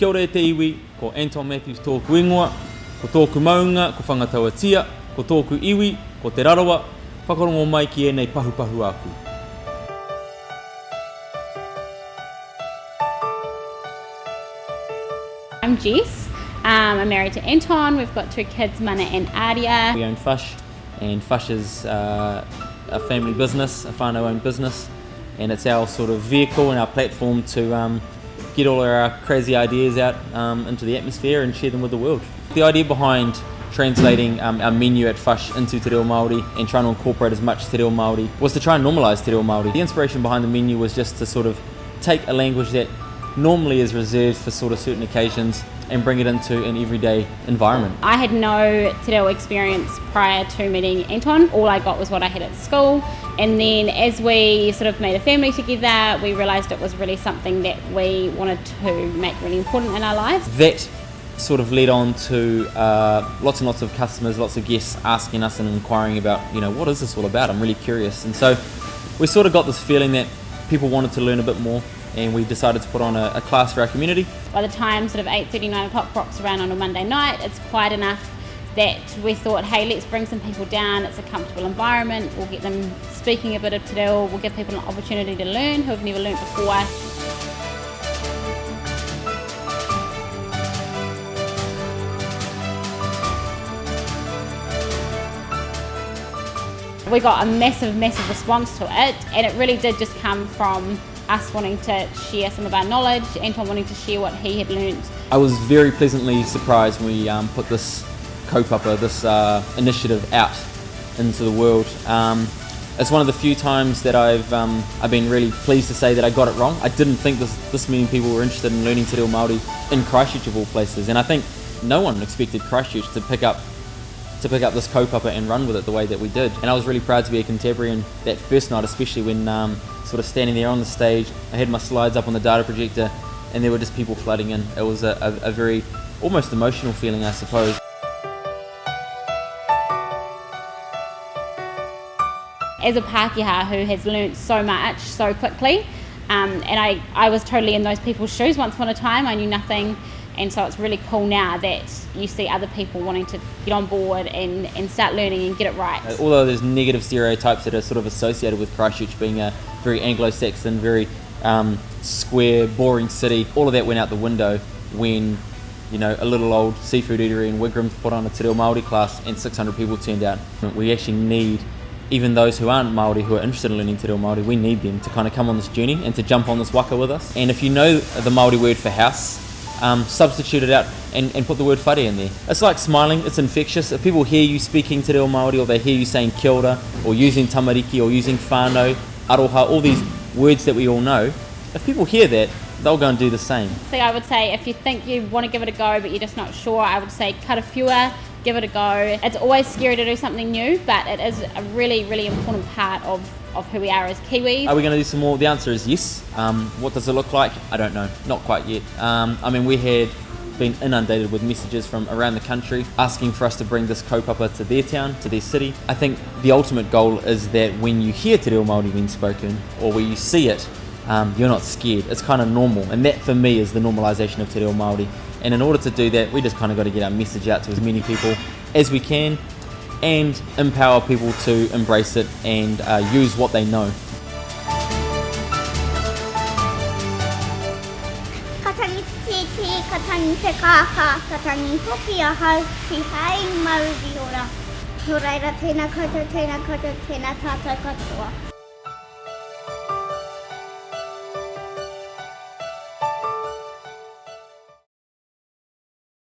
Kia ora e te iwi, ko Anton Matthews tōku ingoa, ko tōku maunga, ko whangataua tia, ko tōku iwi, ko te rarawa, whakarongo mai ki e nei pahu aku. I'm Jess. I'm married to Anton. We've got 2 kids, Mana and Aria. We own FUSH, and FUSH is a family business, a whanau owned business, and it's our sort of vehicle and our platform to get all our crazy ideas out into the atmosphere and share them with the world. The idea behind translating our menu at FUSH into Te Reo Māori and trying to incorporate as much Te Reo Māori was to try and normalise Te Reo Māori. The inspiration behind the menu was just to sort of take a language that normally is reserved for sort of certain occasions and bring it into an everyday environment. I had no Te Reo experience prior to meeting Anton. All I got was what I had at school, and then as we sort of made a family together, we realised it was really something that we wanted to make really important in our lives. That sort of led on to lots and lots of customers, lots of guests asking us and inquiring about, what is this all about? I'm really curious. And so we sort of got this feeling that people wanted to learn a bit more, and we decided to put on a class for our community. By the time sort of 8:30, 9 o'clock rocks around on a Monday night, it's quiet enough that we thought, hey, let's bring some people down. It's a comfortable environment. We'll get them speaking a bit of Te Reo. We'll give people an opportunity to learn who have never learned before. We got a massive response to it, and it really did just come from us wanting to share some of our knowledge, Anton wanting to share what he had learned. I was very pleasantly surprised when we put this kaupapa, this initiative out into the world. It's one of the few times that I've been really pleased to say that I got it wrong. I didn't think this many people were interested in learning Te Reo Māori in Christchurch of all places, and I think no one expected Christchurch to pick up this kaupapa and run with it the way that we did. And I was really proud to be a contemporary in that first night, especially when sort of standing there on the stage, I had my slides up on the data projector and there were just people flooding in. It was a very almost emotional feeling, I suppose. As a Pākehā who has learnt so much so quickly, and I was totally in those people's shoes once upon a time. I knew nothing, and so it's really cool now that you see other people wanting to get on board and start learning and get it right. Although there's negative stereotypes that are sort of associated with Christchurch being a very Anglo-Saxon, very square, boring city, all of that went out the window when a little old seafood eatery in Wigram put on a Te Reo Māori class and 600 people turned out. We actually need, even those who aren't Māori who are interested in learning Te Reo Māori, we need them to kind of come on this journey and to jump on this waka with us. And if you know the Māori word for house, substitute it out and put the word whare in there. It's like smiling, it's infectious. If people hear you speaking Te Reo Māori, or they hear you saying kia ora, or using tamariki, or using whānau, aroha, all these words that we all know, if people hear that, they'll go and do the same. So I would say if you think you want to give it a go but you're just not sure, I would say karafiua, give it a go. It's always scary to do something new, but it is a really, really important part of who we are as Kiwis. Are we going to do some more? The answer is yes. What does it look like? I don't know, not quite yet. We had been inundated with messages from around the country asking for us to bring this kaupapa to their town, to their city. I think the ultimate goal is that when you hear Te Reo Māori being spoken, or when you see it, you're not scared. It's kind of normal, and that for me is the normalisation of Te Reo Māori. And in order to do that, we just kind of got to get our message out to as many people as we can and empower people to embrace it and use what they know. Katangi titi, katangi te kāka, katangi hoki a hau, ti hei mauri ora. Nō reira, tēnā koutou, tēnā tātou katoa.